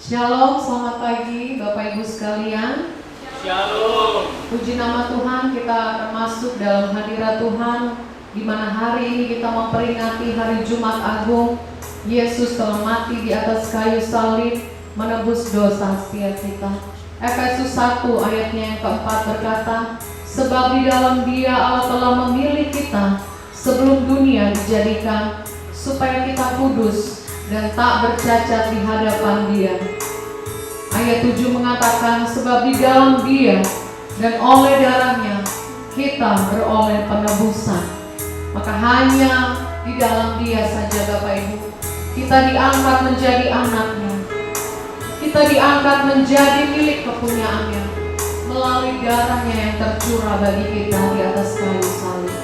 Shalom, selamat pagi Bapak Ibu sekalian. Shalom. Puji nama Tuhan, kita akan masuk dalam hadirat Tuhan, di mana hari ini kita memperingati hari Jumat Agung. Yesus telah mati di atas kayu salib, menebus dosa setiap kita. Efesus 1 ayatnya yang keempat berkata, sebab di dalam Dia Allah telah memilih kita sebelum dunia dijadikan, supaya kita kudus dan tak bercacat di hadapan Dia. Ayat 7 mengatakan, sebab di dalam Dia dan oleh darahnya kita beroleh penebusan. Maka hanya di dalam Dia saja Bapak Ibu kita diangkat menjadi anaknya, kita diangkat menjadi milik kepunyaannya melalui darahnya yang tercurah bagi kita di atas kayu salib.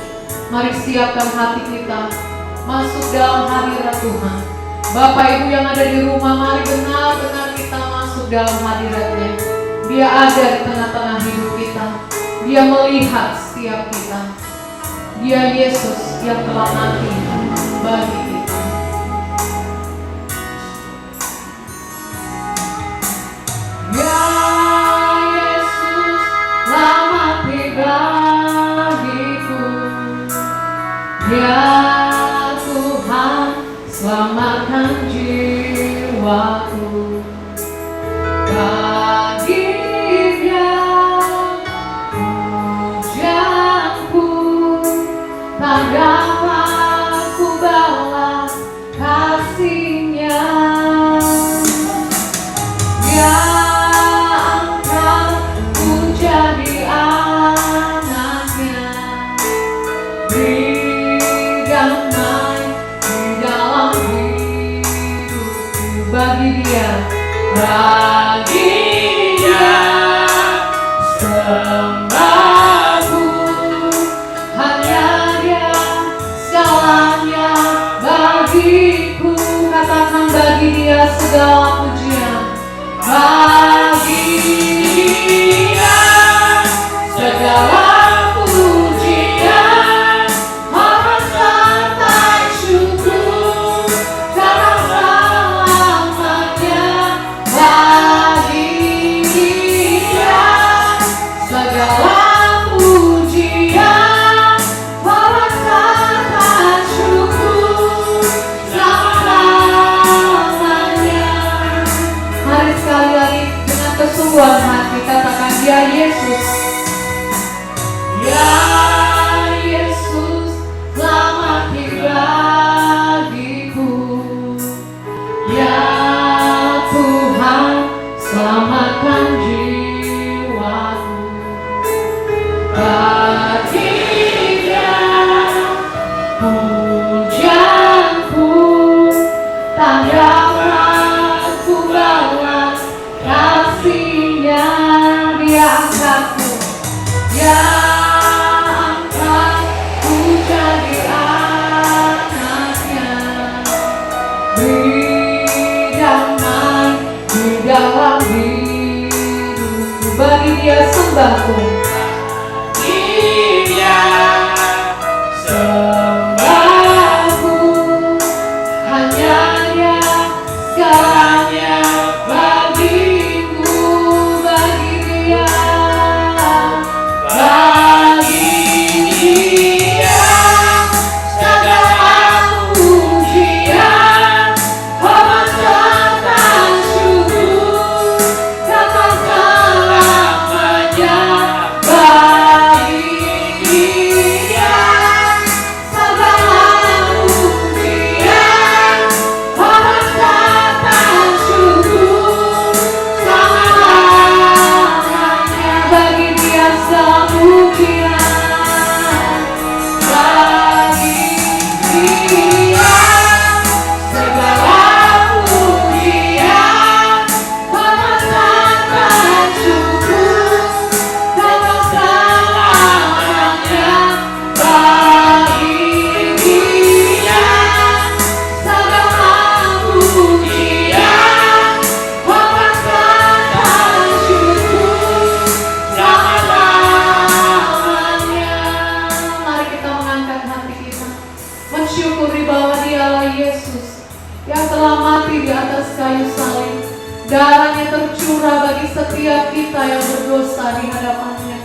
Mari siapkan hati kita masuk dalam hadirat Tuhan. Bapak Ibu yang ada di rumah, mari benar-benar kita masuk dalam hadiratnya. Dia ada di tengah-tengah hidup kita. Dia melihat setiap kita. Dia Yesus yang telah mati bagi kita. Ya Yesus telah mati bagiku. Ya Tuhan, selamatkan jiwaku. Bagi Dia pujianku, tak dapat ku balas kasih-Nya. Dia angkat ku jadi anaknya, beri damai di dalam hidupku. Bagi Dia sembahku, hanya Dia segalanya bagiku. Katakan, bagi Dia segala pujian, bagi Dia segala pujian, hormat serta syukur karena selamanya. Bagi Dia segala pujian, hormat serta syukur selama-lamanya. Mari sekali lagi dengan kesungguhan hati katakan, ya Yesus, ya Yesus telah mati bagiku. Ya Tuhan, selamatkan jiwaku. Bagi Dia pujianku, tak dapat ku balas kasih-Nya. Dia angkatku, Dia angkatku jadi anaknya, beri damai di dalam hidupku. Bagi Dia sembahku, Dia sembahku, hanya Dia segalanya bagiku. Bagi Dia segala pujian, hormat serta syukur karena selamanya. Bagi Dia segala pujian, hormat serta syukur selama-lamanya. Bagi Dia segala pujian, bagi Dia segala pujian, hormat serta syukur karena selamanya. Bagi Dia segala pujian, hormat serta syukur selama-lamanya. Mari kita mengangkat hati kita, mensyukuri bahwa Dialah Yesus yang telah mati di atas kayu salib, Darahnya tercurah bagi setiap kita yang berdosa di hadapannya.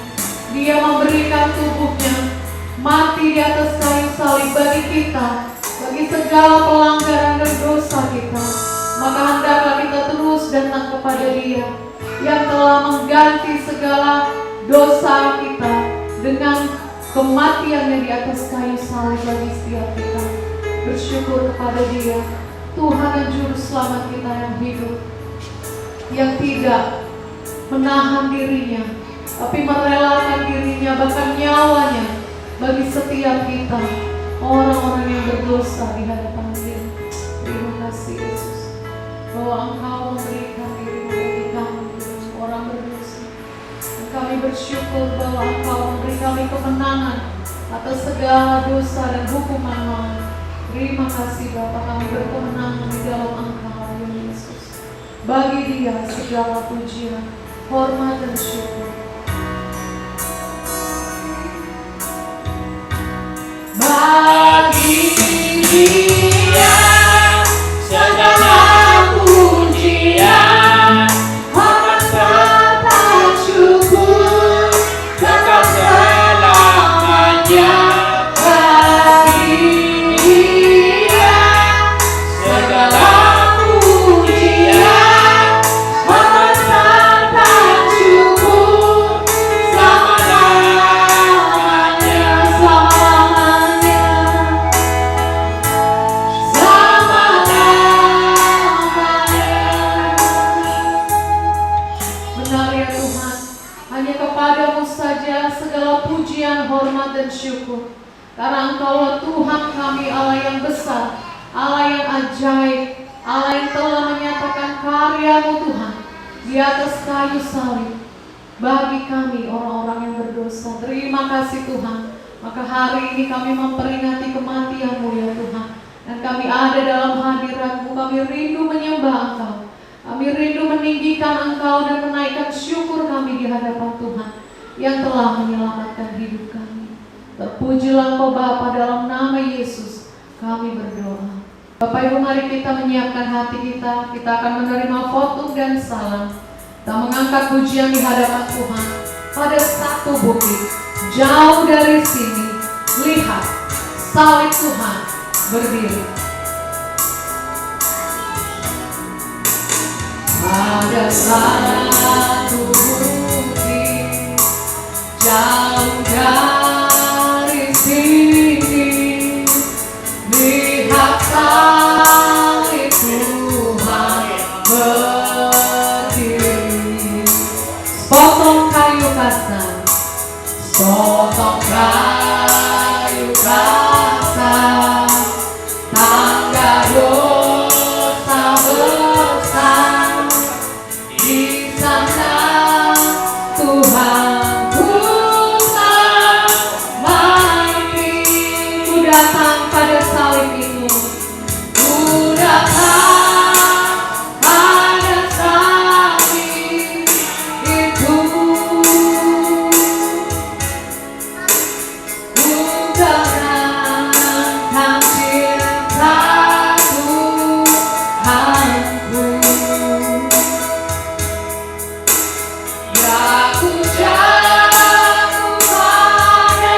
Dia memberikan tubuhnya mati di atas kayu salib bagi kita, bagi segala pelanggaran dan dosa kita. Maka hendaklah kita terus datang kepada Dia yang telah mengganti segala dosa kita dengan kematiannya di atas kayu salib bagi setiap kita. Bersyukur kepada Dia, Tuhan dan Juru Selamat kita yang hidup, yang tidak menahan dirinya, tapi merelakan dirinya, bahkan nyawanya bagi setiap kita, orang-orang yang berdosa di hadapan Dia. Terima kasih Yesus, bahwa Engkau memberikan diri-Mu bagi kami, orang berdosa. Dan kami bersyukur bahwa Engkau memberi kami kemenangan atas segala dosa dan hukuman maut. Terima kasih Bapa, kami berkemenangan di dalam Engkau ya Yesus. Bagi Dia segala pujian, hormat dan syukur. Bagi Dia segala pujian, hormat serta syukur, kekal selamanya. Bagi Dia segala pujian, hormat serta syukur, selama-lamanya. Hormat dan syukur, karena Engkaulah Tuhan kami, Allah yang besar, Allah yang ajaib, Allah yang telah menyatakan karya-Mu Tuhan di atas kayu salib bagi kami orang-orang yang berdosa. Terima kasih Tuhan. Maka hari ini kami memperingati kematian-Mu ya Tuhan, dan kami ada dalam hadirat-Mu. Kami rindu menyembah Engkau, kami rindu meninggikan Engkau dan menaikkan syukur kami di hadapan Tuhan yang telah menyelamatkan hidup kami. Terpujilah Engkau Bapa, dalam nama Yesus kami berdoa. Bapak Ibu, mari kita menyiapkan hati kita. Kita akan menerima foto dan salam. Kita mengangkat pujian di hadapan Tuhan pada satu bukit jauh dari sini. Lihat salib Tuhan berdiri. Ada satu bukit jauh dari sini, lihat salib Tuhan berdiri. Sepotong kayu kasar, sepotong kayu kasar, tangga dosa besar. Di sana Tuhan datang pada salib itu, ku datang pada salib itu, ku kenangkan cinta Tuhanku, ya ku jatuh pada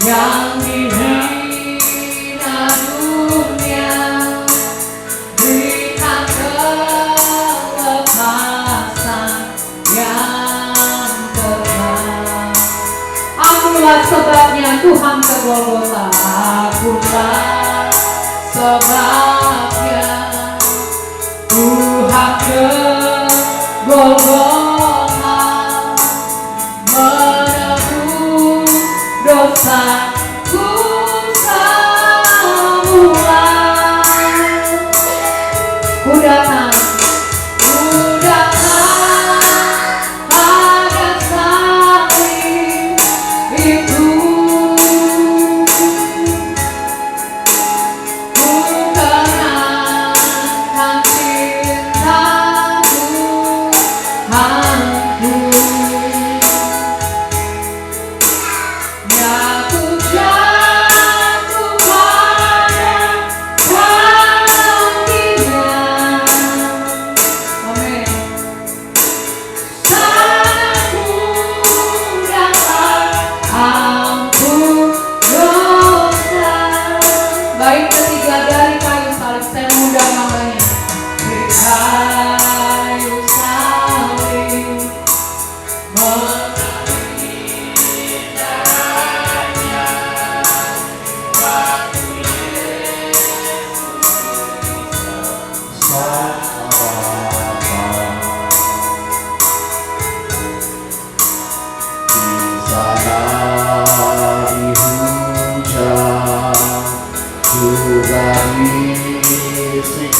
yang dihina dunia, berikan kelepasan yang kekal. Akulah sebabnya Tuhan ke Golgota, akulah sebabnya Tuhan ke Golgota, menebus dosaku semua. Ku datang pada salib itu,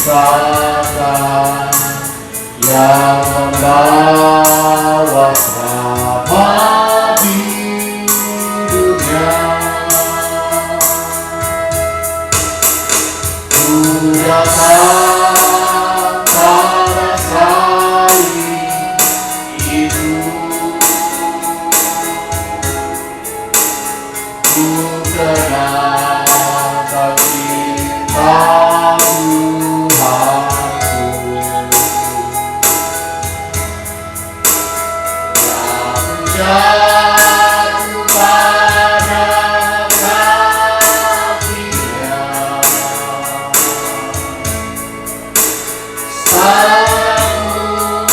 pusaka yang membawa selamat di dunia. Ku datang pada salib itu, ku kenal cinta Tuhanku yang jatuh pada kakinya. Sanggup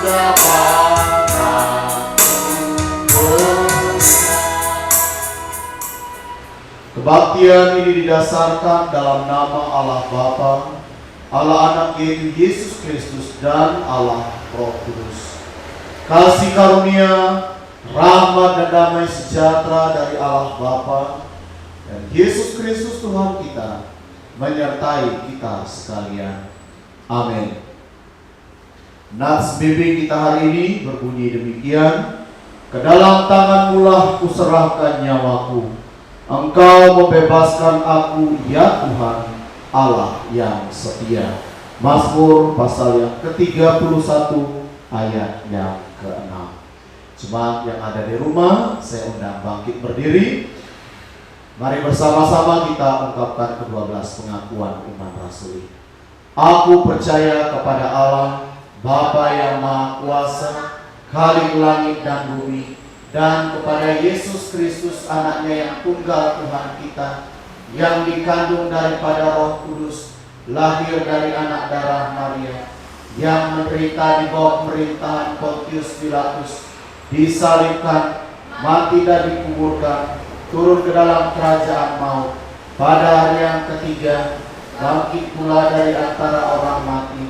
dapat menembusnya. Kebaktian ini didasarkan dalam nama Allah Bapa, Allah Anak yaitu Yesus Kristus, dan Allah Roh Kudus. Kasih karunia, rahmat dan damai sejahtera dari Allah Bapa dan Yesus Kristus Tuhan kita menyertai kita sekalian. Amin. Nats bimbing kita hari ini berbunyi demikian. Ke dalam tangan-Mu kuserahkan nyawaku. Engkau membebaskan aku, ya Tuhan, Allah yang setia. Mazmur pasal yang ke-31 ayat yang ke-6. Jemaat yang ada di rumah, saya undang bangkit berdiri. Mari bersama-sama kita ungkapkan ke-12 pengakuan iman rasuli. Aku percaya kepada Allah, Bapa yang Maha Kuasa, Khalik langit dan bumi, dan kepada Yesus Kristus anaknya yang tunggal Tuhan kita, yang dikandung daripada Roh Kudus, lahir dari anak darah Maria, yang menderita di bawah pemerintahan Pontius Pilatus, disalibkan, mati dan dikuburkan, turun ke dalam kerajaan maut, pada hari yang ketiga bangkit pula dari antara orang mati,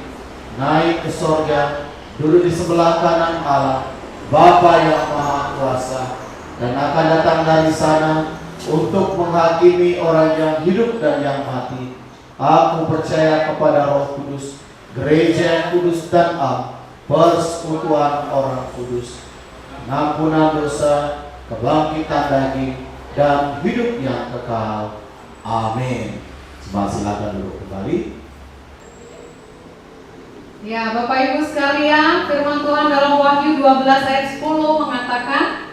naik ke sorga, duduk di sebelah kanan Allah Bapa yang Maha Kuasa, dan akan datang dari sana untuk menghakimi orang yang hidup dan yang mati. Aku percaya kepada Roh Kudus, gereja yang kudus dan am, persekutuan orang kudus, pengampunan dosa, kebangkitan daging, dan hidup yang kekal. Amin. Silakan duduk kembali. Ya, Bapak Ibu sekalian, firman Tuhan dalam Wahyu 12 ayat 10 mengatakan,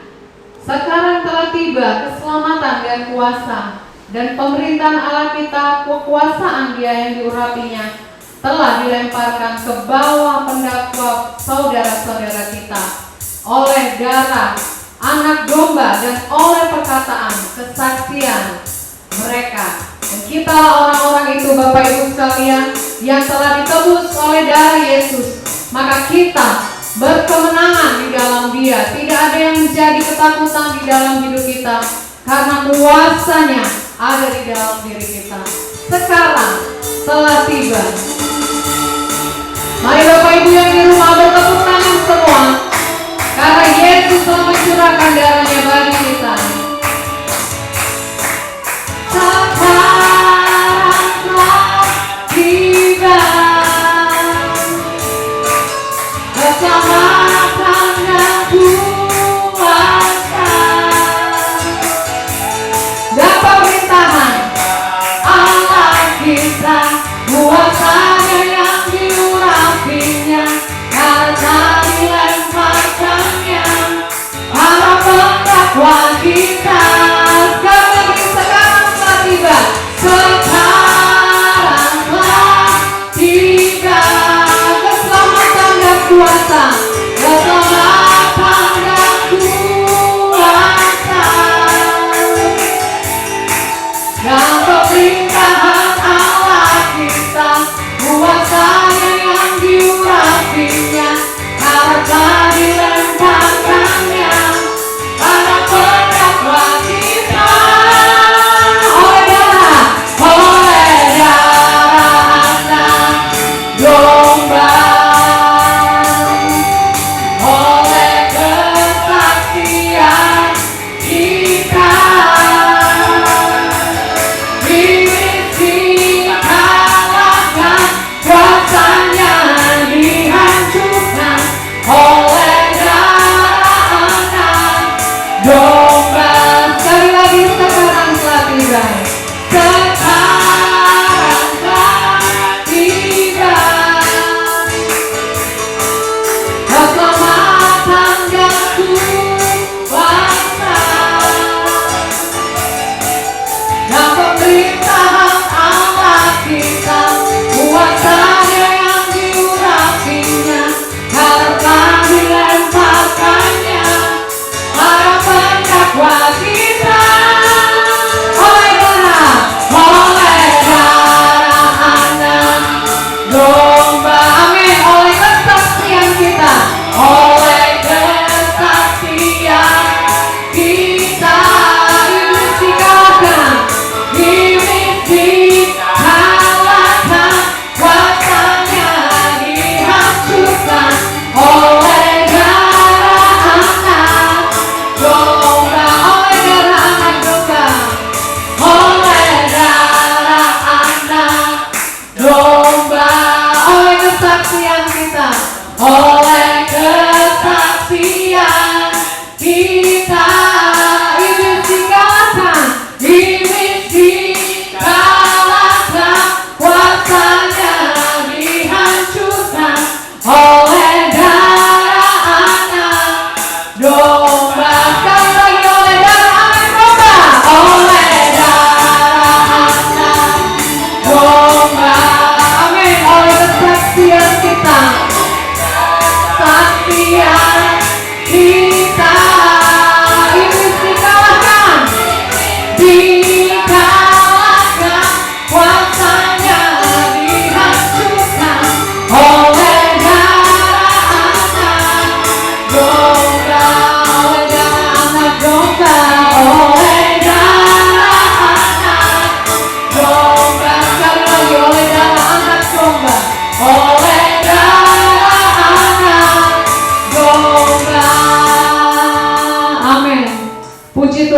sekarang telah tiba keselamatan dan kuasa dan pemerintahan Allah kita, kekuasaan Dia yang diurapinya telah dilemparkan ke bawah pendakwa saudara-saudara kita oleh darah anak domba dan oleh perkataan kesaksian mereka. Dan kita orang-orang itu, Bapak Ibu sekalian, yang telah ditebus oleh darah Yesus, maka kita berkemenangan di dalam Dia. Tidak ada yang menjadi ketakutan di dalam hidup kita, karena kuasanya ada di dalam diri kita. Sekarang telah tiba. Mari Bapak Ibu yang di rumah bertepuk tangan semua, karena Yesus telah mencurahkan darahnya bagi kita. Keselamatan dan kuasa dan pemerintahan Allah kita, kuasanya yang diurapinya karena dilemparkannya para pendakwa kita.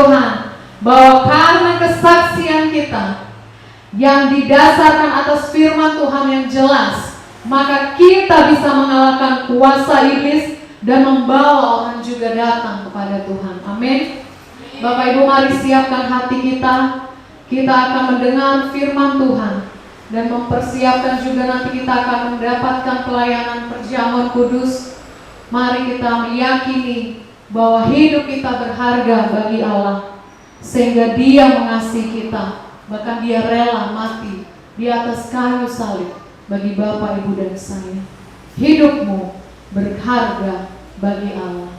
Tuhan, bahwa karena kesaksian kita yang didasarkan atas firman Tuhan yang jelas, maka kita bisa mengalahkan kuasa iblis dan membawa orang juga datang kepada Tuhan. Amin. Bapak Ibu, mari siapkan hati kita. Kita akan mendengar firman Tuhan dan mempersiapkan juga nanti kita akan mendapatkan pelayanan perjamuan kudus. Mari kita meyakini bahwa hidup kita berharga bagi Allah, sehingga Dia mengasihi kita, bahkan Dia rela mati di atas kayu salib bagi Bapak, Ibu, dan saya. Hidupmu berharga bagi Allah.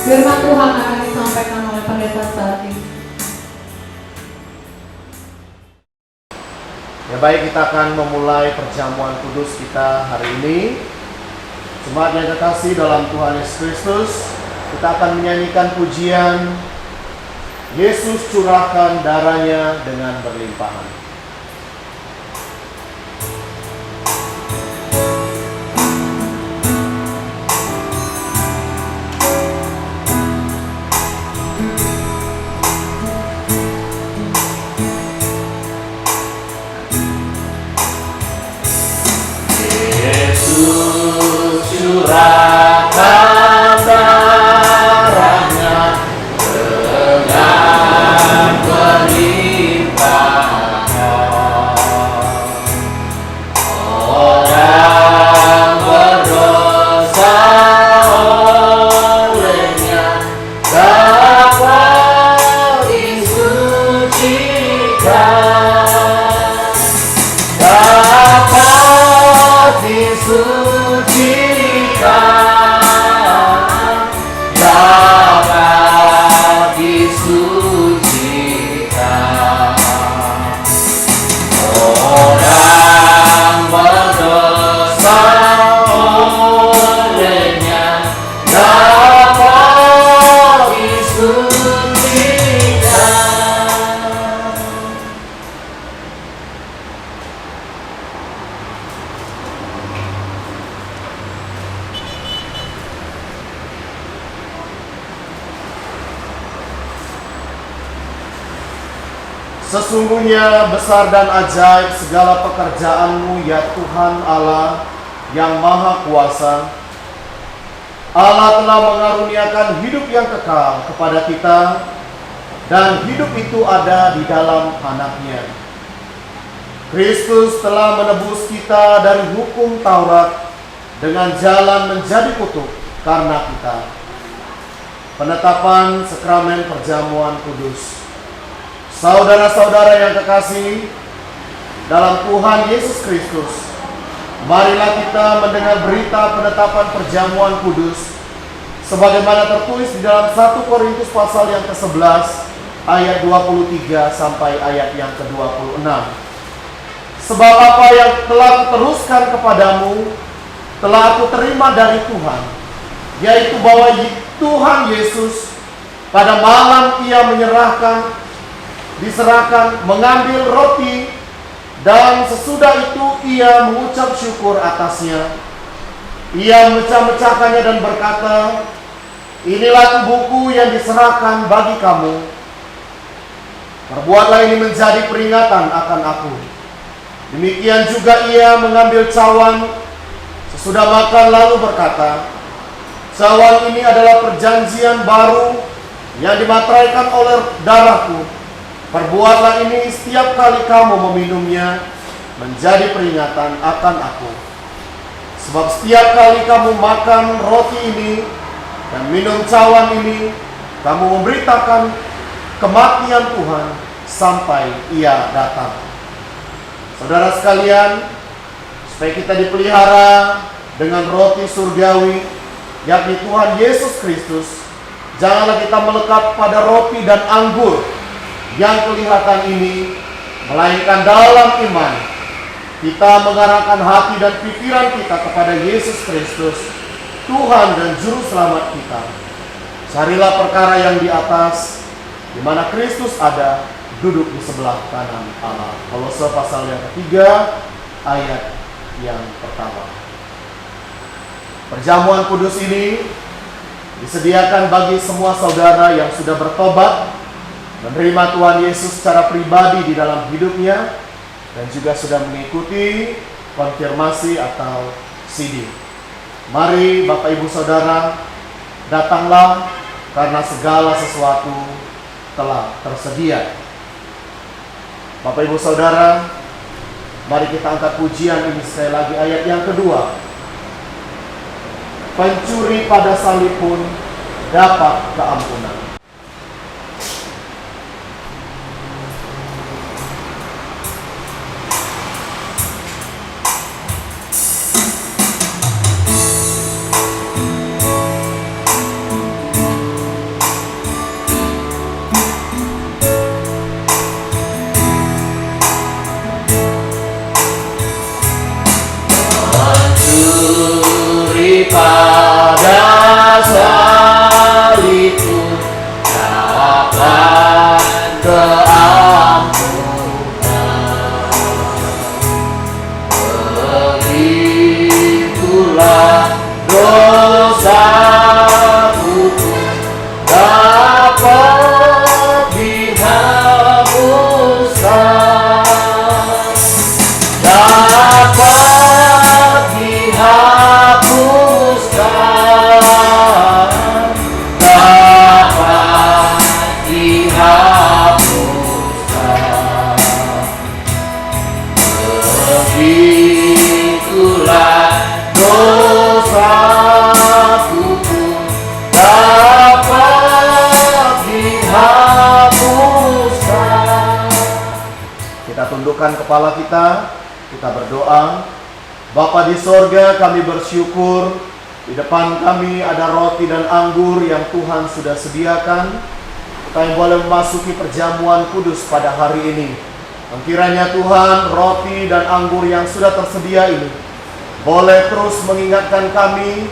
Firman Tuhan akan disampaikan oleh pendeta saat ini. Ya baik, kita akan memulai perjamuan kudus kita hari ini. Jemaat yang terkasih dalam Tuhan Yesus Kristus, kita akan menyanyikan pujian Yesus curahkan darahnya dengan berlimpahan. Curahkan darahnya dengan berlimpahan. Sesungguhnya besar dan ajaib segala pekerjaan-Mu ya Tuhan Allah yang Maha Kuasa. Allah telah mengaruniakan hidup yang kekal kepada kita, dan hidup itu ada di dalam Anak-Nya. Kristus telah menebus kita dari hukum Taurat dengan jalan menjadi kutuk karena kita. Penetapan sakramen perjamuan kudus. Saudara-saudara yang kekasih dalam Tuhan Yesus Kristus, marilah kita mendengar berita penetapan perjamuan kudus sebagaimana tertulis di dalam 1 Korintus pasal yang ke-11 ayat 23 sampai ayat yang ke-26. Sebab apa yang telah kuteruskan kepadamu telah aku terima dari Tuhan, yaitu bahwa Tuhan Yesus pada malam Ia diserahkan, mengambil roti, dan sesudah itu Ia mengucap syukur atasnya. Ia memecah-mecahkannya dan berkata, "Inilah tubuhku yang diserahkan bagi kamu. Perbuatlah ini menjadi peringatan akan aku." Demikian juga Ia mengambil cawan sesudah makan lalu berkata, "Cawan ini adalah perjanjian baru yang dimateraikan oleh darahku. Perbuatlah ini setiap kali kamu meminumnya menjadi peringatan akan aku. Sebab setiap kali kamu makan roti ini dan minum cawan ini, kamu memberitakan kematian Tuhan sampai Ia datang." Saudara sekalian, supaya kita dipelihara dengan roti surgawi, yakni Tuhan Yesus Kristus, janganlah kita melekat pada roti dan anggur yang kelihatan ini, melainkan dalam iman kita mengarahkan hati dan pikiran kita kepada Yesus Kristus, Tuhan dan Juru Selamat kita. Carilah perkara yang di atas, di mana Kristus ada, duduk di sebelah kanan Allah. Kolose pasal yang ketiga, ayat yang pertama. Perjamuan kudus ini disediakan bagi semua saudara yang sudah bertobat, menerima Tuhan Yesus secara pribadi di dalam hidupnya, dan juga sudah mengikuti konfirmasi atau CD. Mari Bapak Ibu Saudara, datanglah karena segala sesuatu telah tersedia. Bapak Ibu Saudara, mari kita angkat pujian ini sekali lagi, ayat yang kedua. Pencuri pada salib pun dapat keampunan. Pada salib pun dapat keampunan. Begitulah dosaku pun dapat dihapuskan, dapat dihapuskan, dapat dihapuskan. Begitulah dosaku pun dapat dihapuskan. Kita tundukkan kepala kita berdoa. Bapa di sorga, kami bersyukur di depan kami ada roti dan anggur yang Tuhan sudah sediakan. Kami boleh memasuki perjamuan kudus pada hari ini. Kiranya Tuhan, roti dan anggur yang sudah tersedia ini boleh terus mengingatkan kami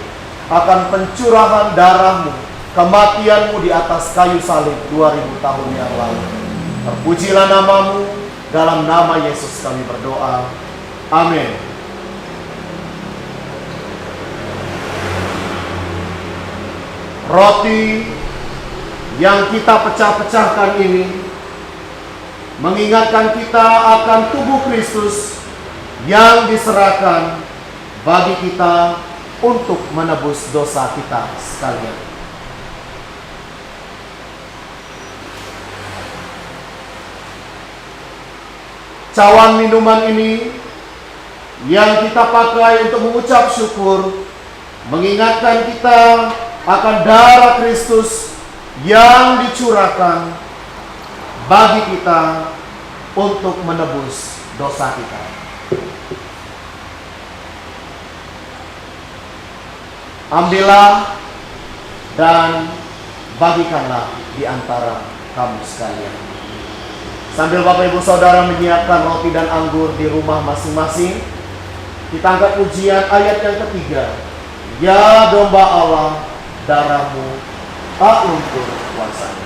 akan pencurahan darah-Mu, kematian-Mu di atas kayu salib 2000 tahun yang lalu. Terpujilah nama-Mu, dalam nama Yesus kami berdoa. Amin. Roti yang kita pecah-pecahkan ini mengingatkan kita akan tubuh Kristus yang diserahkan bagi kita untuk menebus dosa kita sekalian. Cawan minuman ini yang kita pakai untuk mengucap syukur, mengingatkan kita akan darah Kristus yang dicurahkan bagi kita untuk menebus dosa kita. Ambillah dan bagikanlah di antara kamu sekalian. Sambil Bapak Ibu Saudara menyiapkan roti dan anggur di rumah masing-masing, kita angkat pujian ayat yang ketiga. Ya domba Allah, darahmu tak luntur kuasanya.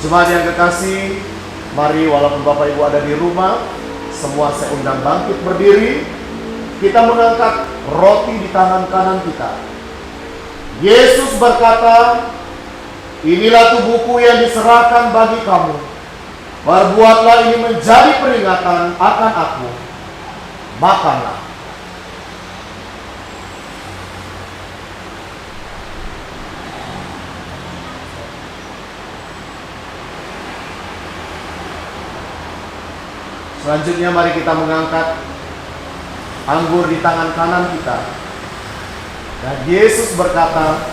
Jemaat yang kekasih, mari walaupun Bapak Ibu ada di rumah, semua saya undang bangkit berdiri. Kita mengangkat roti di tangan kanan kita. Yesus berkata, inilah tubuhku yang diserahkan bagi kamu. Perbuatlah ini menjadi peringatan akan aku. Makanlah. Selanjutnya mari kita mengangkat anggur di tangan kanan kita. Dan Yesus berkata,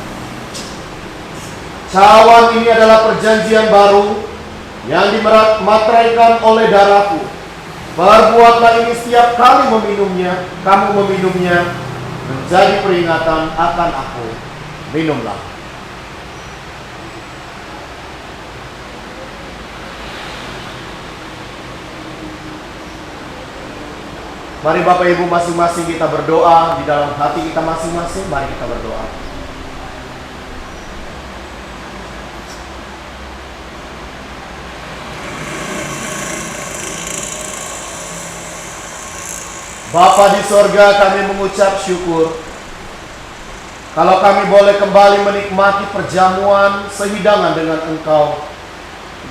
cawan ini adalah perjanjian baru yang dimateraikan oleh darahku. Perbuatlah ini setiap kali meminumnya, kamu meminumnya menjadi peringatan akan aku. Minumlah. Mari Bapak Ibu masing-masing kita berdoa di dalam hati kita masing-masing. Mari kita berdoa. Bapa di sorga, kami mengucap syukur kalau kami boleh kembali menikmati perjamuan sehidangan dengan Engkau.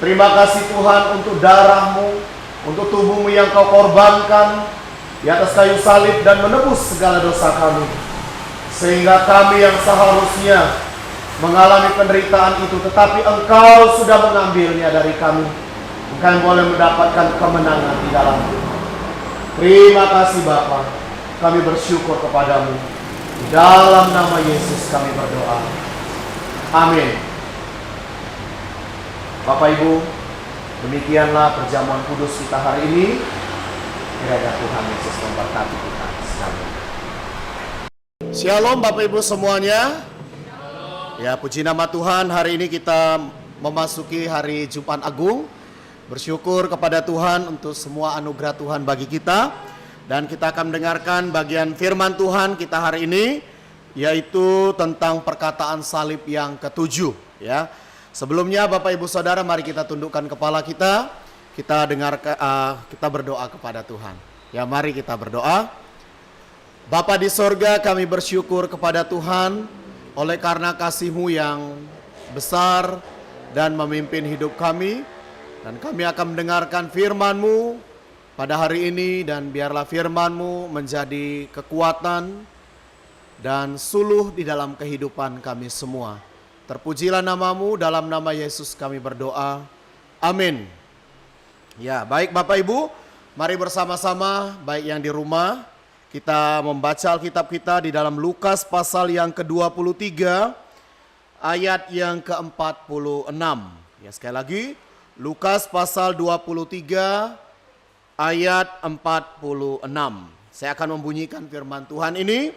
Terima kasih Tuhan untuk darah-Mu, untuk tubuh-Mu yang Kau korbankan di atas kayu salib dan menebus segala dosa kami, sehingga kami yang seharusnya mengalami penderitaan itu, tetapi Engkau sudah mengambilnya dari kami. Engkau boleh mendapatkan kemenangan di dalamnya. Terima kasih Bapa, kami bersyukur kepadamu. Di dalam nama Yesus kami berdoa. Amin. Bapak Ibu, demikianlah perjamuan kudus kita hari ini. Kiranya Tuhan Yesus memberkati kita sekalian. Shalom Bapak Ibu semuanya. Ya, puji nama Tuhan, hari ini kita memasuki hari Jumat Agung. Bersyukur kepada Tuhan untuk semua anugerah Tuhan bagi kita. Dan kita akan mendengarkan bagian firman Tuhan kita hari ini, yaitu tentang perkataan salib yang ke-7. Ya. Sebelumnya Bapak Ibu Saudara, mari kita tundukkan kepala kita. Kita berdoa kepada Tuhan. Ya, mari kita berdoa. Bapa di sorga, kami bersyukur kepada Tuhan oleh karena kasih-Mu yang besar dan memimpin hidup kami. Dan kami akan mendengarkan firman-Mu pada hari ini, dan biarlah firman-Mu menjadi kekuatan dan suluh di dalam kehidupan kami semua. Terpujilah nama-Mu, dalam nama Yesus kami berdoa. Amin. Ya, baik Bapak Ibu, mari bersama-sama, baik yang di rumah, kita membaca Alkitab kita di dalam Lukas pasal yang ke-23, ayat yang ke-46. Ya, sekali lagi, Lukas pasal 23, ayat 46. Saya akan membunyikan firman Tuhan ini.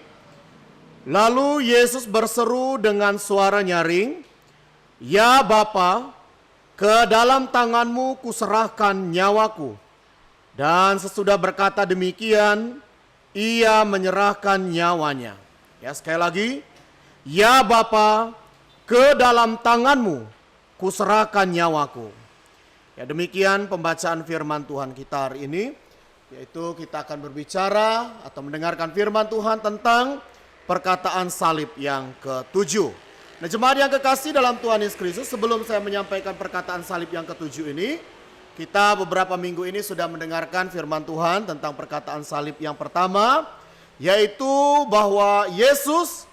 Lalu Yesus berseru dengan suara nyaring, "Ya Bapa, ke dalam tangan-Mu kuserahkan nyawaku." Dan sesudah berkata demikian, Ia menyerahkan nyawanya. Ya, sekali lagi, "Ya Bapa, ke dalam tangan-Mu kuserahkan nyawaku." Ya, demikian pembacaan firman Tuhan kita hari ini, yaitu kita akan berbicara atau mendengarkan firman Tuhan tentang perkataan salib yang ke-7. Nah, jemaat yang kekasih dalam Tuhan Yesus Kristus, sebelum saya menyampaikan perkataan salib yang ke-7 ini, kita beberapa minggu ini sudah mendengarkan firman Tuhan tentang perkataan salib yang pertama, yaitu bahwa Yesus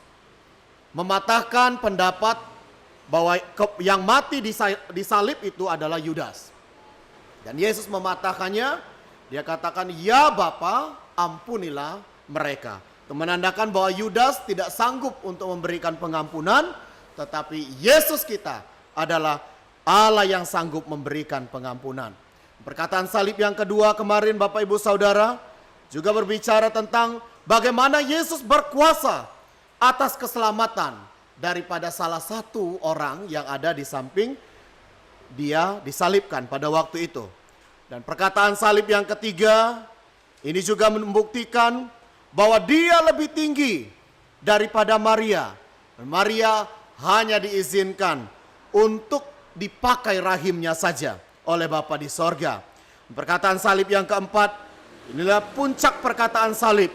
mematahkan pendapat bahwa yang mati di salib itu adalah Yudas. Dan Yesus mematahkannya, Dia katakan, "Ya Bapa, ampunilah mereka." Itu menandakan bahwa Yudas tidak sanggup untuk memberikan pengampunan, tetapi Yesus kita adalah Allah yang sanggup memberikan pengampunan. Perkataan salib yang kedua kemarin Bapak Ibu Saudara juga berbicara tentang bagaimana Yesus berkuasa atas keselamatan daripada salah satu orang yang ada di samping Dia disalibkan pada waktu itu. Dan perkataan salib yang ketiga ini juga membuktikan bahwa Dia lebih tinggi daripada Maria. Dan Maria hanya diizinkan untuk dipakai rahimnya saja oleh Bapa di sorga. Perkataan salib yang keempat, inilah puncak perkataan salib,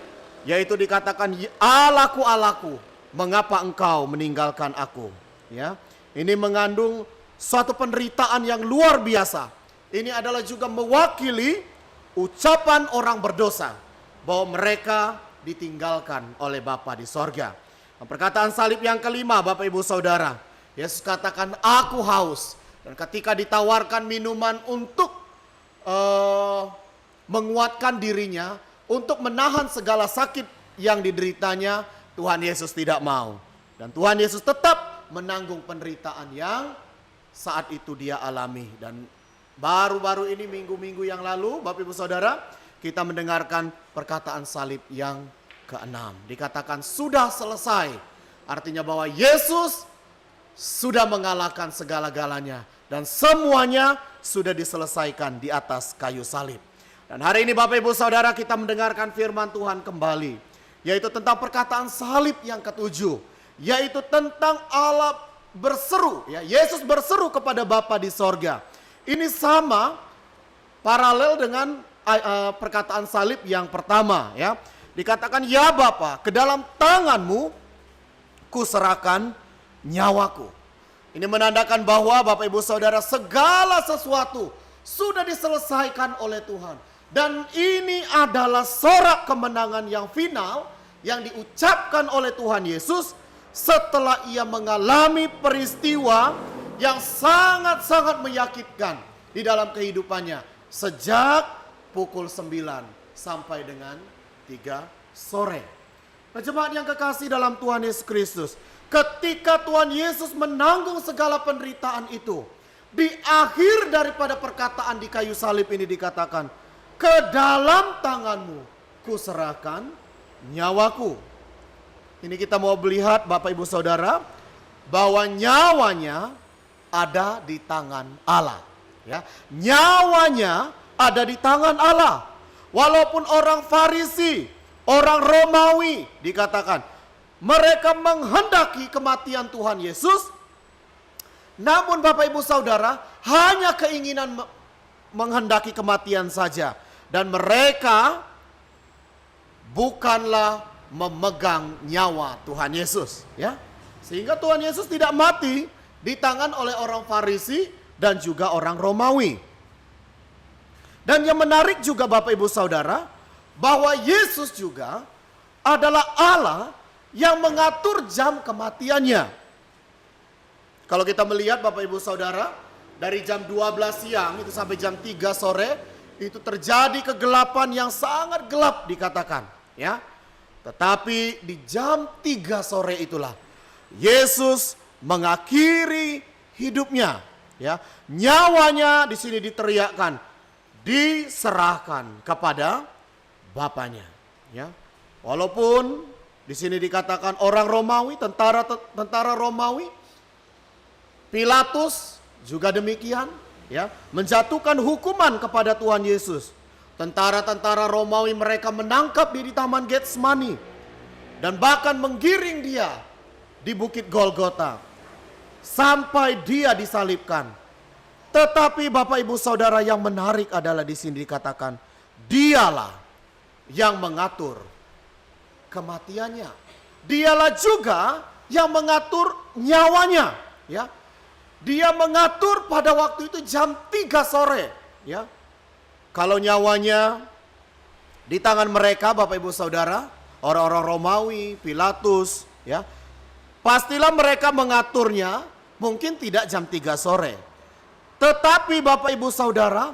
yaitu dikatakan, "Allahku, Allahku, mengapa engkau meninggalkan aku?" Ya, ini mengandung suatu penderitaan yang luar biasa. Ini adalah juga mewakili ucapan orang berdosa bahwa mereka ditinggalkan oleh Bapa di sorga. Perkataan salib yang kelima Bapak Ibu Saudara, Yesus katakan, "Aku haus." Dan ketika ditawarkan minuman untuk menguatkan dirinya, untuk menahan segala sakit yang dideritanya, Tuhan Yesus tidak mau. Dan Tuhan Yesus tetap menanggung penderitaan yang saat itu Dia alami. Dan baru-baru ini, minggu-minggu yang lalu, Bapak Ibu Saudara, kita mendengarkan perkataan salib yang ke-6. Dikatakan sudah selesai. Artinya bahwa Yesus sudah mengalahkan segala-galanya. Dan semuanya sudah diselesaikan di atas kayu salib. Dan hari ini Bapak Ibu Saudara, kita mendengarkan firman Tuhan kembali. Yaitu tentang perkataan salib yang ke-7. Yaitu tentang Allah berseru. Ya, Yesus berseru kepada Bapa di sorga. Ini sama paralel dengan perkataan salib yang pertama, ya. Dikatakan, "Ya Bapa, ke dalam tangan-Mu kuserahkan nyawaku." Ini menandakan bahwa Bapak Ibu Saudara, segala sesuatu sudah diselesaikan oleh Tuhan. Dan ini adalah sorak kemenangan yang final yang diucapkan oleh Tuhan Yesus setelah Ia mengalami peristiwa yang sangat-sangat menyakitkan di dalam kehidupannya sejak pukul 9 sampai dengan 3 sore. Nah, jemaat yang kekasih dalam Tuhan Yesus Kristus, ketika Tuhan Yesus menanggung segala penderitaan itu, di akhir daripada perkataan di kayu salib ini dikatakan, "Ke dalam tangan-Mu kuserahkan nyawaku." Ini kita mau melihat Bapak Ibu Saudara, bahwa nyawanya ada di tangan Allah. Ya, nyawanya ada di tangan Allah. Walaupun orang Farisi, orang Romawi dikatakan mereka menghendaki kematian Tuhan Yesus, namun Bapak Ibu Saudara hanya keinginan menghendaki kematian saja, dan mereka bukanlah memegang nyawa Tuhan Yesus, ya. Sehingga Tuhan Yesus tidak mati di tangan oleh orang Farisi dan juga orang Romawi. Dan yang menarik juga Bapak Ibu Saudara, bahwa Yesus juga adalah Allah yang mengatur jam kematiannya. Kalau kita melihat Bapak Ibu Saudara, dari jam 12 siang itu sampai jam 3 sore, itu terjadi kegelapan yang sangat gelap dikatakan. Ya. Tetapi di jam 3 sore itulah Yesus mengakhiri hidupnya. Ya. Nyawanya di sini diteriakkan, diserahkan kepada Bapaknya. Ya. Walaupun di sini dikatakan orang Romawi, tentara Romawi, Pilatus juga demikian, ya, menjatuhkan hukuman kepada Tuhan Yesus. Tentara-tentara Romawi mereka menangkap dia di Taman Getsemani dan bahkan menggiring dia di Bukit Golgota sampai dia disalibkan. Tetapi Bapak Ibu Saudara, yang menarik adalah di sini dikatakan dialah yang mengatur kematiannya. Dialah juga yang mengatur nyawanya, ya. Dia mengatur pada waktu itu jam 3 sore, ya. Kalau nyawanya di tangan mereka Bapak Ibu Saudara, orang-orang Romawi, Pilatus, ya. Pastilah mereka mengaturnya mungkin tidak jam 3 sore. Tetapi Bapak Ibu Saudara,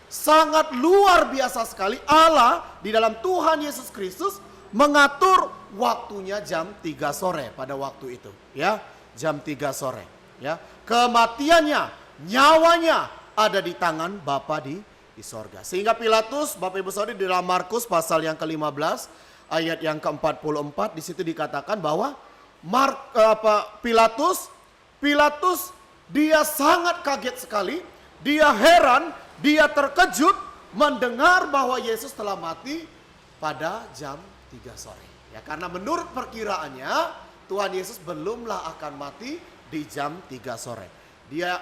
sangat luar biasa sekali Allah di dalam Tuhan Yesus Kristus mengatur waktunya jam 3 sore pada waktu itu, ya. Jam 3 sore, ya. Kematiannya, nyawanya ada di tangan Bapa di sorga. Sehingga Pilatus, Bapak Ibu Saudara, di dalam Markus pasal yang ke-15 ayat yang ke-44 di situ dikatakan bahwa Pilatus dia sangat kaget sekali, dia heran, dia terkejut mendengar bahwa Yesus telah mati pada jam 3 sore. Ya, karena menurut perkiraannya Tuhan Yesus belumlah akan mati di jam 3 sore. Dia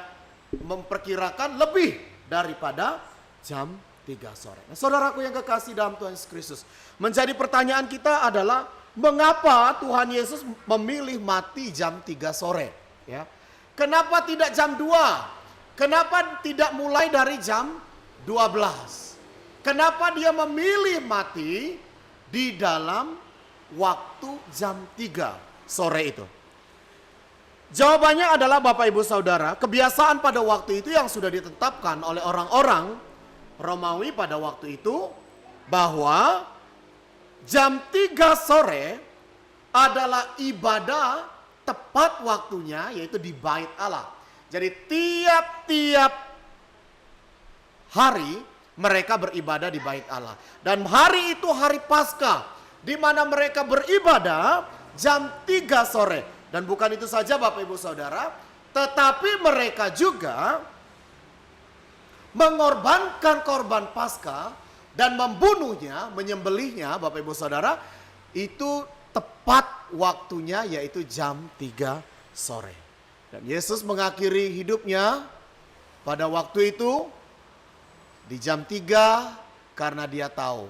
memperkirakan lebih daripada jam 3 sore. Nah, saudaraku yang kekasih dalam Tuhan Yesus Kristus, menjadi pertanyaan kita adalah mengapa Tuhan Yesus memilih mati jam 3 sore? Ya. Kenapa tidak jam 2? Kenapa tidak mulai dari jam 12? Kenapa dia memilih mati di dalam waktu jam 3 sore itu? Jawabannya adalah Bapak Ibu Saudara, kebiasaan pada waktu itu yang sudah ditetapkan oleh orang-orang Romawi pada waktu itu, bahwa jam 3 sore adalah ibadah tepat waktunya, yaitu di Bait Allah. Jadi tiap-tiap hari mereka beribadah di Bait Allah. Dan hari itu hari Paskah, di mana mereka beribadah jam 3 sore. Dan bukan itu saja Bapak Ibu Saudara, tetapi mereka juga mengorbankan korban Paskah dan membunuhnya, menyembelihnya Bapak Ibu Saudara, itu tepat waktunya, yaitu jam 3 sore. Dan Yesus mengakhiri hidupnya pada waktu itu di jam 3 karena dia tahu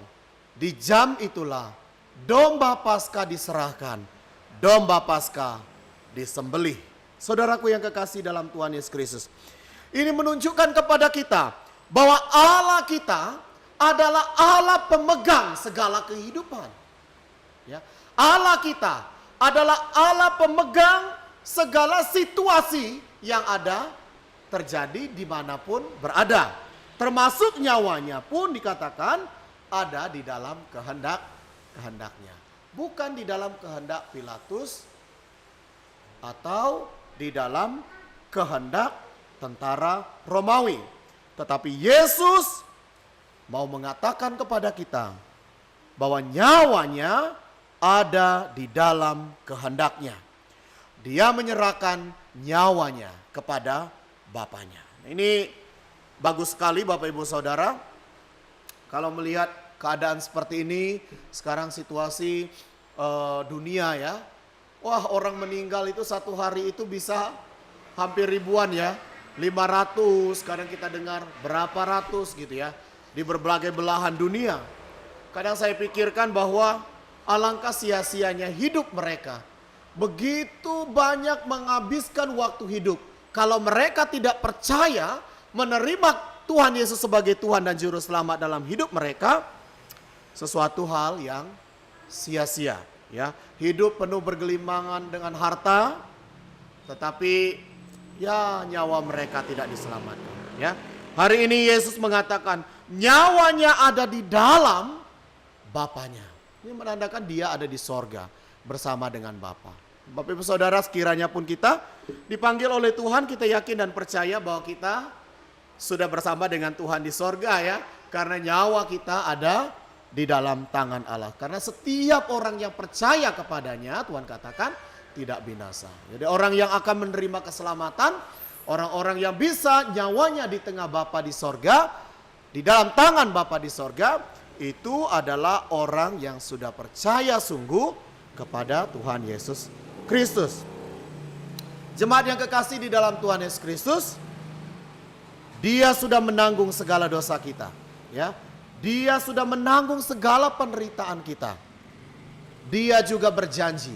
di jam itulah domba Paskah diserahkan, domba Paskah disembelih. Saudaraku yang kekasih dalam Tuhan Yesus Kristus, ini menunjukkan kepada kita bahwa Allah kita adalah Allah pemegang segala kehidupan. Ya. Allah kita adalah Allah pemegang segala situasi yang ada terjadi dimanapun berada. Termasuk nyawanya pun dikatakan ada di dalam kehendaknya. Bukan di dalam kehendak Pilatus atau di dalam kehendak tentara Romawi. Tetapi Yesus mau mengatakan kepada kita bahwa nyawanya ada di dalam kehendaknya. Dia menyerahkan nyawanya kepada Bapaknya. Ini bagus sekali Bapak Ibu Saudara. Kalau melihat keadaan seperti ini, sekarang situasi dunia ya. Wah, orang meninggal itu satu hari itu bisa hampir ribuan ya. 500, kadang kita dengar berapa ratus gitu ya. Di berbagai belahan dunia. Kadang saya pikirkan bahwa alangkah sia-sianya hidup mereka. Begitu banyak menghabiskan waktu hidup. Kalau mereka tidak percaya menerima Tuhan Yesus sebagai Tuhan dan Juru Selamat dalam hidup mereka, sesuatu hal yang sia-sia. Ya, hidup penuh bergelimangan dengan harta, tetapi ya nyawa mereka tidak diselamatkan. Ya, hari ini Yesus mengatakan nyawanya ada di dalam Bapanya. Ini menandakan dia ada di sorga bersama dengan Bapa. Bapak Ibu Saudara, sekiranya pun kita dipanggil oleh Tuhan, kita yakin dan percaya bahwa kita sudah bersama dengan Tuhan di sorga ya, karena nyawa kita ada di dalam tangan Allah. Karena setiap orang yang percaya kepadanya, Tuhan katakan tidak binasa. Jadi orang yang akan menerima keselamatan, orang-orang yang bisa nyawanya di tengah Bapa di sorga, di dalam tangan Bapa di sorga, itu adalah orang yang sudah percaya sungguh kepada Tuhan Yesus Kristus. Jemaat yang kekasih di dalam Tuhan Yesus Kristus, Dia sudah menanggung segala dosa kita, ya. Dia sudah menanggung segala penderitaan kita. Dia juga berjanji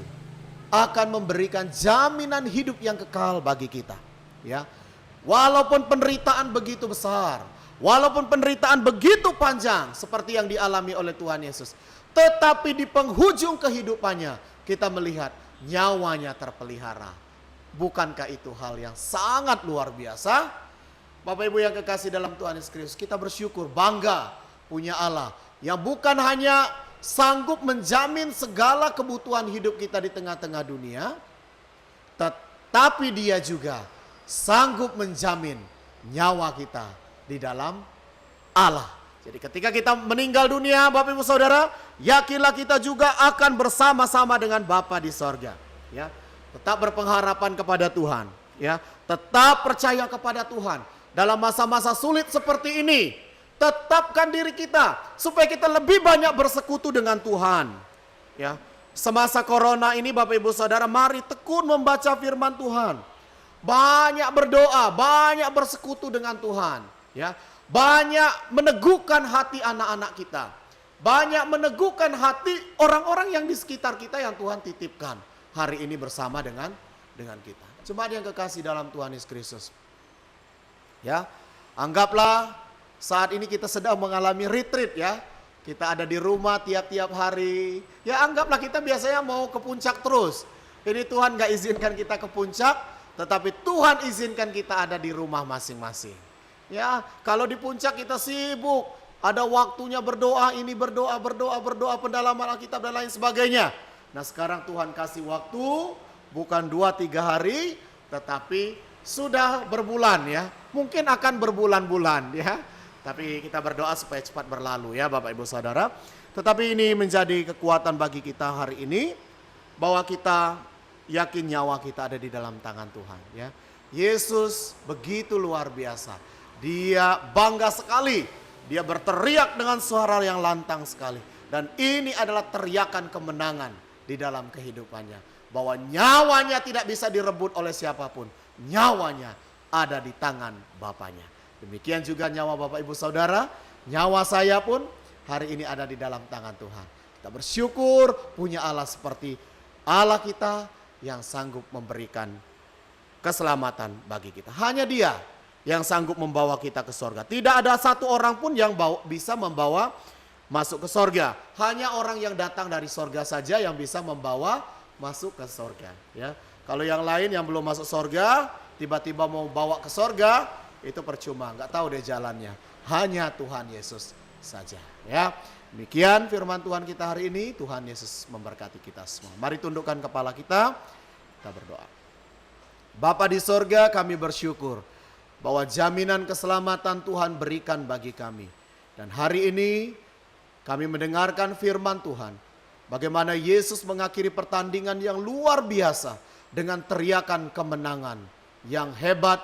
akan memberikan jaminan hidup yang kekal bagi kita, ya. Walaupun penderitaan begitu besar, walaupun penderitaan begitu panjang seperti yang dialami oleh Tuhan Yesus, tetapi di penghujung kehidupannya kita melihat nyawanya terpelihara. Bukankah itu hal yang sangat luar biasa? Bapak Ibu yang kekasih dalam Tuhan Yesus Kristus, kita bersyukur, bangga punya Allah yang bukan hanya sanggup menjamin segala kebutuhan hidup kita di tengah-tengah dunia, tetapi Dia juga sanggup menjamin nyawa kita di dalam Allah. Jadi ketika kita meninggal dunia, Bapak Ibu Saudara, yakinlah kita juga akan bersama-sama dengan Bapa di sorga. Ya, tetap berpengharapan kepada Tuhan. Ya, tetap percaya kepada Tuhan dalam masa-masa sulit seperti ini. Tetapkan diri kita supaya kita lebih banyak bersekutu dengan Tuhan. Ya, semasa corona ini Bapak Ibu Saudara, mari tekun membaca firman Tuhan. Banyak berdoa, banyak bersekutu dengan Tuhan. Ya, banyak meneguhkan hati anak-anak kita. Banyak meneguhkan hati orang-orang yang di sekitar kita yang Tuhan titipkan hari ini bersama dengan kita. Jemaat yang kekasih dalam Tuhan Yesus Kristus. Ya, anggaplah saat ini kita sedang mengalami retreat ya. Kita ada di rumah tiap-tiap hari. Ya anggaplah kita biasanya mau ke puncak terus. Ini Tuhan gak izinkan kita ke puncak, tetapi Tuhan izinkan kita ada di rumah masing-masing. Ya, kalau di puncak kita sibuk, ada waktunya berdoa, ini berdoa, pendalaman Alkitab dan lain sebagainya. Nah sekarang Tuhan kasih waktu, bukan 2-3 hari, tetapi sudah berbulan ya. Mungkin akan berbulan-bulan ya. Tapi kita berdoa supaya cepat berlalu ya Bapak Ibu Saudara. Tetapi ini menjadi kekuatan bagi kita hari ini, bahwa kita yakin nyawa kita ada di dalam tangan Tuhan ya. Yesus begitu luar biasa. Dia bangga sekali. Dia berteriak dengan suara yang lantang sekali. Dan ini adalah teriakan kemenangan di dalam kehidupannya. Bahwa nyawanya tidak bisa direbut oleh siapapun. Nyawanya ada di tangan Bapanya. Demikian juga nyawa Bapak Ibu Saudara, nyawa saya pun hari ini ada di dalam tangan Tuhan. Kita bersyukur punya Allah seperti Allah kita yang sanggup memberikan keselamatan bagi kita. Hanya Dia yang sanggup membawa kita ke sorga. Tidak ada satu orang pun yang bisa membawa masuk ke sorga. Hanya orang yang datang dari sorga saja yang bisa membawa masuk ke sorga. Ya. Kalau yang lain yang belum masuk sorga, tiba-tiba mau bawa ke sorga, itu percuma, nggak tahu deh jalannya. Hanya Tuhan Yesus saja. Ya, demikian firman Tuhan kita hari ini. Tuhan Yesus memberkati kita semua. Mari tundukkan kepala kita berdoa. Bapa di sorga, kami bersyukur bahwa jaminan keselamatan Tuhan berikan bagi kami. Dan hari ini kami mendengarkan firman Tuhan. Bagaimana Yesus mengakhiri pertandingan yang luar biasa dengan teriakan kemenangan yang hebat,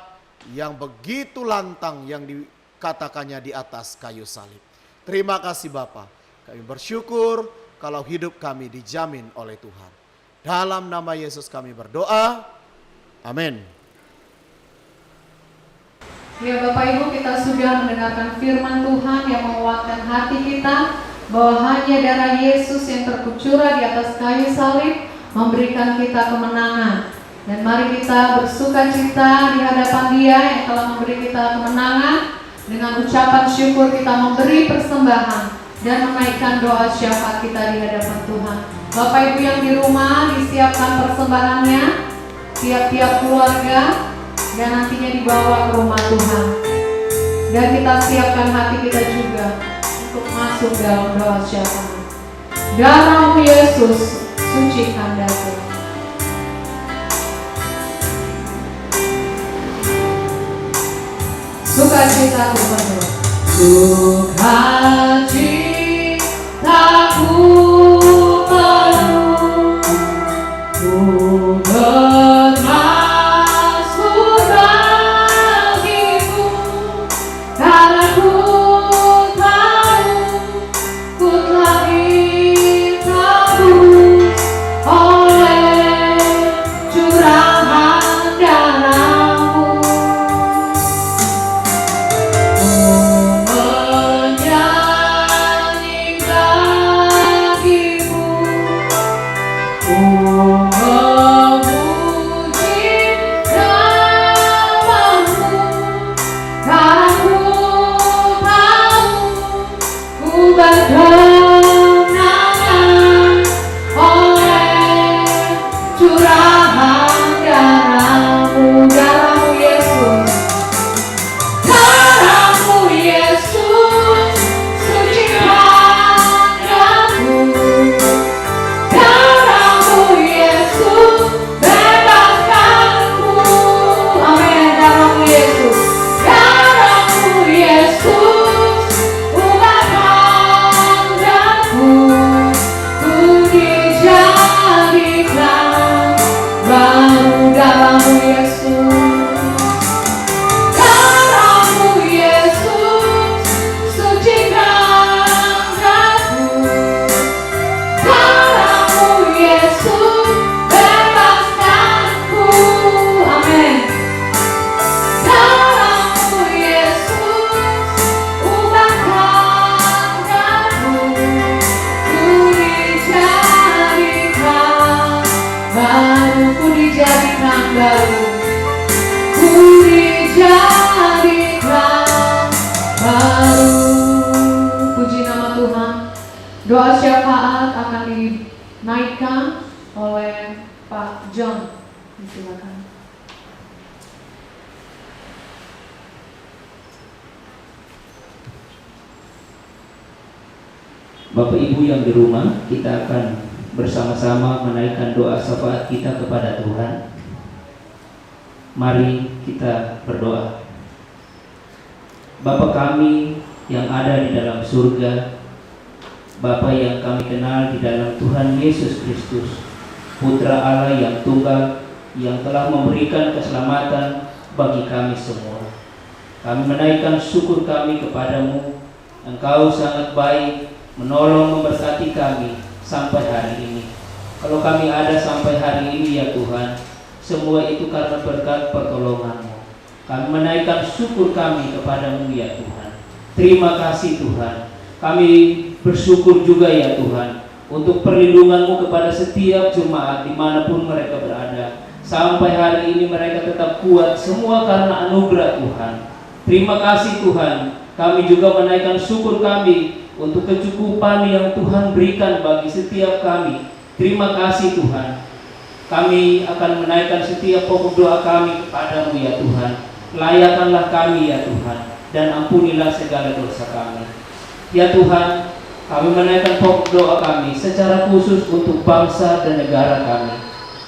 yang begitu lantang yang dikatakannya di atas kayu salib. Terima kasih Bapa. Kami bersyukur kalau hidup kami dijamin oleh Tuhan. Dalam nama Yesus kami berdoa. Amin. Ya Bapak Ibu, kita sudah mendengarkan firman Tuhan yang menguatkan hati kita bahwa hanya darah Yesus yang terkucurah di atas kayu salib memberikan kita kemenangan. Dan mari kita bersuka cita di hadapan Dia yang telah memberi kita kemenangan, Dengan ucapan syukur kita memberi persembahan dan menaikkan doa syafaat kita di hadapan Tuhan. Bapak Ibu yang di rumah, disiapkan persembahannya, tiap-tiap keluarga, dan nantinya dibawa ke rumah Tuhan. Dan kita siapkan hati kita juga untuk masuk dalam doa syafaat. Darah-Mu Yesus, sucikan daku. Sukacitaku penuh, sukacitaku penuh, ku bermasmur bagimu, karena ku tahu ku telah ditebus oleh curahan darah-Mu. Doa syafaat akan dinaikkan oleh Pak John. Silakan. Bapak Ibu yang di rumah, kita akan bersama-sama menaikkan doa syafaat kita kepada Tuhan. Mari kita berdoa. Bapa kami yang ada di dalam surga, Bapa yang kami kenal di dalam Tuhan Yesus Kristus, Putra Allah yang tunggal, yang telah memberikan keselamatan bagi kami semua. Kami menaikkan syukur kami kepadamu. Engkau sangat baik, menolong, memberkati kami sampai hari ini. Kalau kami ada sampai hari ini ya Tuhan, semua itu karena berkat pertolongan-Mu. Kami menaikkan syukur kami kepadamu ya Tuhan. Terima kasih Tuhan. Kami bersyukur juga ya Tuhan untuk perlindungan-Mu kepada setiap jemaat dimanapun mereka berada. Sampai hari ini mereka tetap kuat, semua karena anugerah Tuhan. Terima kasih Tuhan. Kami juga menaikkan syukur kami untuk kecukupan yang Tuhan berikan bagi setiap kami. Terima kasih Tuhan. Kami akan menaikkan setiap pokok doa kami kepadamu ya Tuhan. Layakanlah kami ya Tuhan, dan ampunilah segala dosa kami. Ya Tuhan, kami menaikkan pokok doa kami secara khusus untuk bangsa dan negara kami.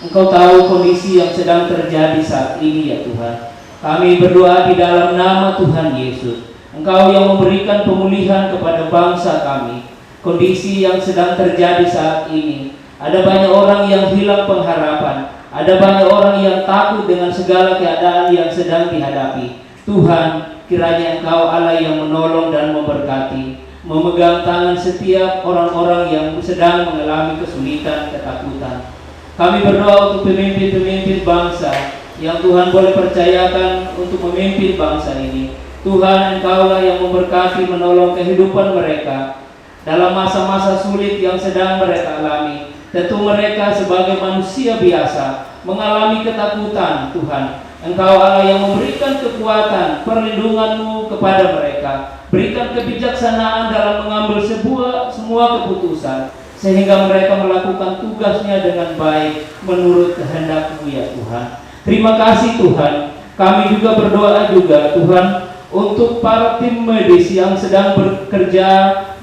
Engkau tahu kondisi yang sedang terjadi saat ini ya Tuhan. Kami berdoa di dalam nama Tuhan Yesus. Engkau yang memberikan pemulihan kepada bangsa kami. Kondisi yang sedang terjadi saat ini, ada banyak orang yang hilang pengharapan. Ada banyak orang yang takut dengan segala keadaan yang sedang dihadapi. Tuhan, kiranya Engkau Allah yang menolong dan memberkati, memegang tangan setiap orang-orang yang sedang mengalami kesulitan, ketakutan. Kami berdoa untuk pemimpin-pemimpin bangsa yang Tuhan boleh percayakan untuk memimpin bangsa ini. Tuhan, Engkaulah yang memberkati, menolong kehidupan mereka dalam masa-masa sulit yang sedang mereka alami. Tentu mereka sebagai manusia biasa mengalami ketakutan Tuhan. Engkau Allah yang memberikan kekuatan, perlindungan-Mu kepada mereka. Berikan kebijaksanaan dalam mengambil semua keputusan, sehingga mereka melakukan tugasnya dengan baik menurut kehendak-Mu ya Tuhan. Terima kasih Tuhan. Kami juga berdoa juga Tuhan untuk para tim medis yang sedang bekerja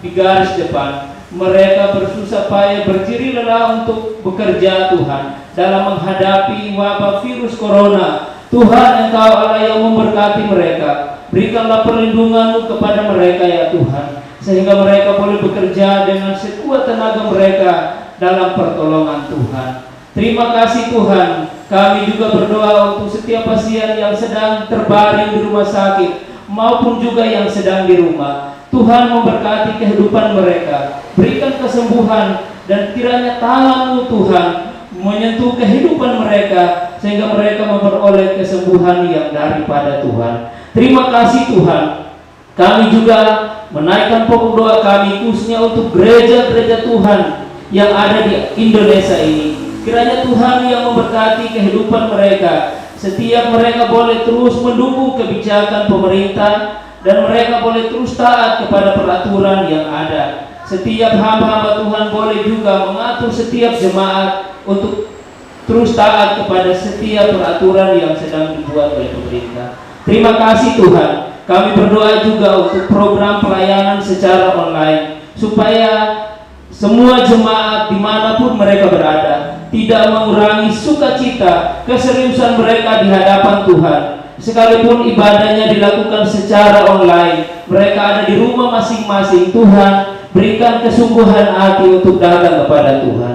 di garis depan. Mereka bersusah payah berjerih lelah untuk bekerja Tuhan dalam menghadapi wabah virus corona. Tuhan, Engkau Allah yang memberkati mereka. Berikanlah perlindungan-Mu kepada mereka ya Tuhan, sehingga mereka boleh bekerja dengan sekuat tenaga mereka dalam pertolongan Tuhan. Terima kasih Tuhan. Kami juga berdoa untuk setiap pasien yang sedang terbaring di rumah sakit maupun juga yang sedang di rumah. Tuhan memberkati kehidupan mereka. Berikan kesembuhan dan kiranya tangan-Mu Tuhan menyentuh kehidupan mereka, sehingga mereka memperoleh kesembuhan yang daripada Tuhan. Terima kasih Tuhan. Kami juga menaikkan pokok doa kami khususnya untuk gereja-gereja Tuhan yang ada di Indonesia ini. Kiranya Tuhan yang memberkati kehidupan mereka. Setiap mereka boleh terus mendukung kebijakan pemerintah, dan mereka boleh terus taat kepada peraturan yang ada. Setiap hamba-hamba Tuhan boleh juga mengatur setiap jemaat untuk terus taat kepada setiap peraturan yang sedang dibuat oleh pemerintah. Terima kasih Tuhan. Kami berdoa juga untuk program pelayanan secara online, supaya semua jemaat dimanapun mereka berada tidak mengurangi sukacita, keseriusan mereka di hadapan Tuhan. Sekalipun ibadahnya dilakukan secara online, mereka ada di rumah masing-masing. Tuhan, berikan kesungguhan hati untuk datang kepada Tuhan.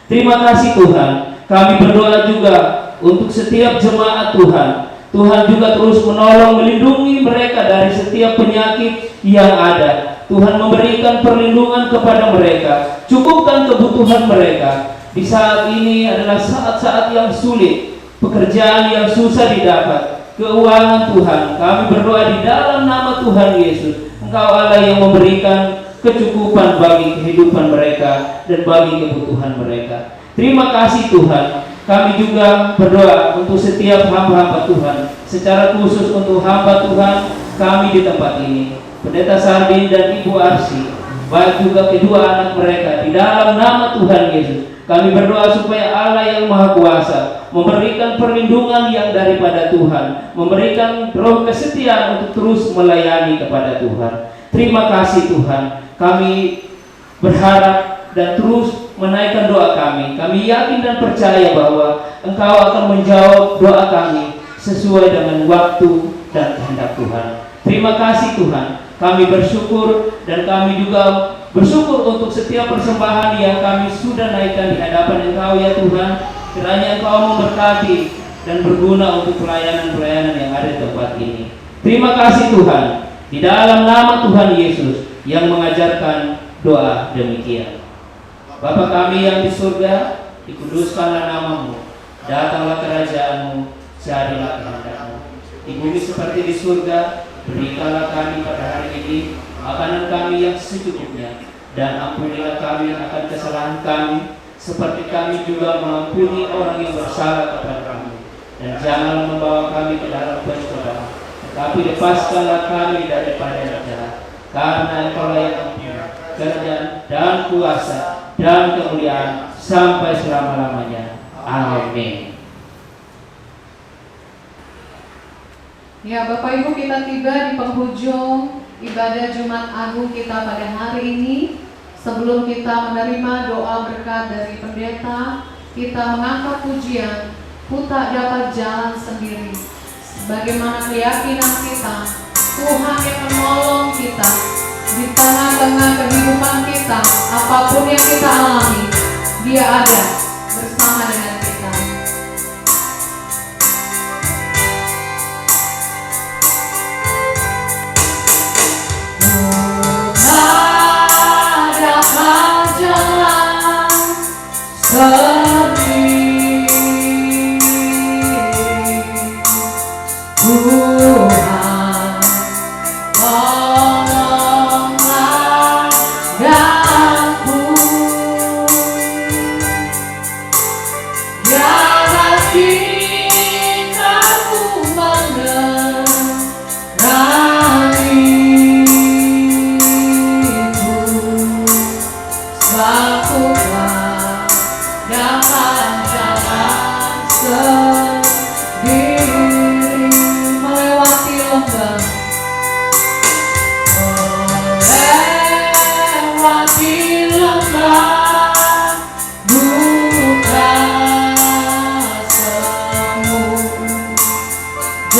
Terima kasih Tuhan. Kami berdoa juga untuk setiap jemaat Tuhan. Tuhan juga terus menolong, melindungi mereka dari setiap penyakit yang ada. Tuhan memberikan perlindungan kepada mereka, cukupkan kebutuhan mereka. Di saat ini adalah saat-saat yang sulit, pekerjaan yang susah didapat, keuangan Tuhan. Kami berdoa di dalam nama Tuhan Yesus, Engkau Allah yang memberikan kecukupan bagi kehidupan mereka dan bagi kebutuhan mereka. Terima kasih Tuhan. Kami juga berdoa untuk setiap hamba-hamba Tuhan, secara khusus untuk hamba Tuhan kami di tempat ini, Pendeta Sardin dan Ibu Arsi, baik juga kedua anak mereka, di dalam nama Tuhan Yesus. Kami berdoa supaya Allah yang Maha Kuasa memberikan perlindungan yang daripada Tuhan, memberikan roh kesetiaan untuk terus melayani kepada Tuhan. Terima kasih Tuhan. Kami berharap dan terus menaikkan doa kami. Kami yakin dan percaya bahwa Engkau akan menjawab doa kami sesuai dengan waktu dan kehendak Tuhan. Terima kasih Tuhan. Kami bersyukur, dan kami juga bersyukur untuk setiap persembahan yang kami sudah naikkan di hadapan Engkau ya Tuhan. Kiranya Engkau memberkati dan berguna untuk pelayanan-pelayanan yang ada di tempat ini. Terima kasih Tuhan. Di dalam nama Tuhan Yesus yang mengajarkan doa demikian. Bapa kami yang di surga, dikuduskanlah nama-Mu, datanglah kerajaan-Mu, jadilah kehendak-Mu di bumi seperti di surga. Berikanlah kami pada hari ini makanan kami yang secukupnya, dan ampunilah kami akan kesalahan kami, seperti kami juga mengampuni orang yang bersalah kepada kami. Dan janganlah membawa kami ke dalam pencobaan, tetapi lepaskanlah kami daripada yang jahat. Karena Engkau yang ampun, kerajaan dan kuasa dan kemuliaan sampai selama-lamanya. Amin. Ya, Bapak Ibu, kita tiba di penghujung ibadah Jumat Agung kita pada hari ini. Sebelum kita menerima doa berkat dari pendeta, kita mengangkat pujian "Ku Tak Dapat Jalan Sendiri". Sebagaimana keyakinan kita, Tuhan yang menolong kita di tengah-tengah kehidupan kita, apapun yang kita alami, Dia ada bersama dengan kita. Cintaku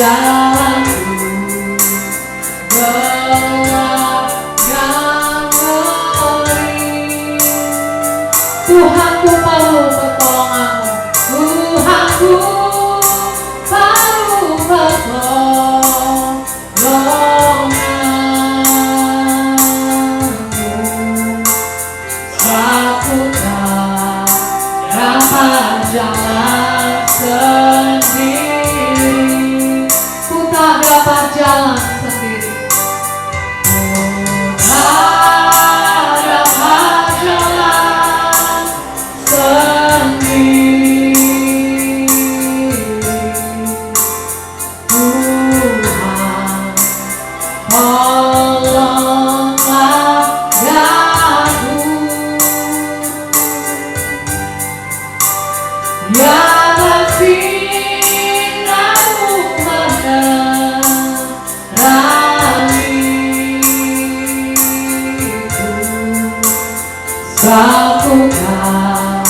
jalanku gelap dan ngeri. Tuhanku perlu pertolonganmu, Tuhanku perlu pertolonganmu. Aku tak dapat jalan sendiri, ku tak dapat jalan sendiri, ku tak dapat jalan sendiri. Tuhan, tolonglah aku. Biarlah sinarmu menerangiku, aku tak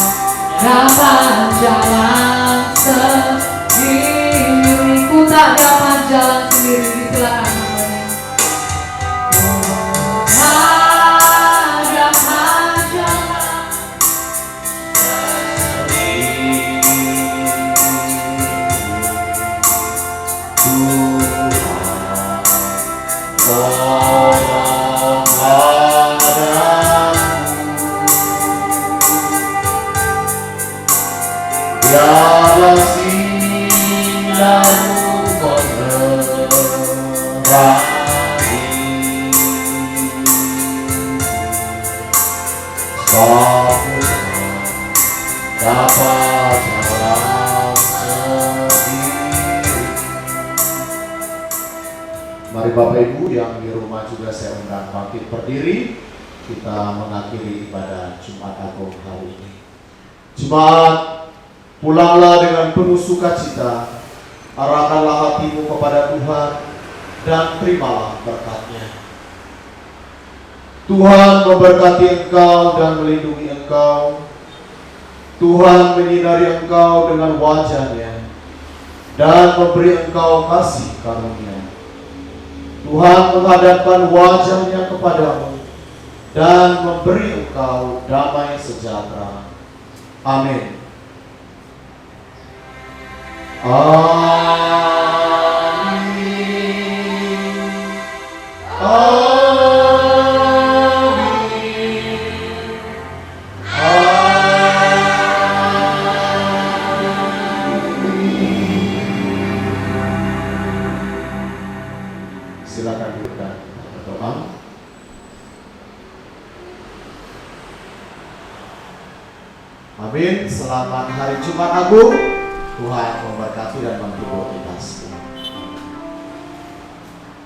dapat jalan sendiri, ku tak dapat jalan sendiri. Silakan namanya. Tak dapat jalan biarlah sinarmu menerangi, aku dapat jalan sendiri. Mari Bapak Ibu yang di rumah juga saya undang bangkit berdiri. Kita mengakhiri ibadah Jumat Agung hari ini. Jemaat, pulanglah dengan penuh sukacita, arahkanlah hatimu kepada Tuhan dan terimalah berkat-Nya. Tuhan memberkati engkau dan melindungi engkau. Tuhan menyinari engkau dengan wajah-Nya dan memberi engkau kasih karunia. Tuhan menghadapkan wajah-Nya kepadamu dan memberi engkau damai sejahtera. Amin. Amin. Amin. Amin. Silakan duduk berdoa. Amin. Selamat hari Jumat Agung. Tuhan memberkati dan menghibur kita semua.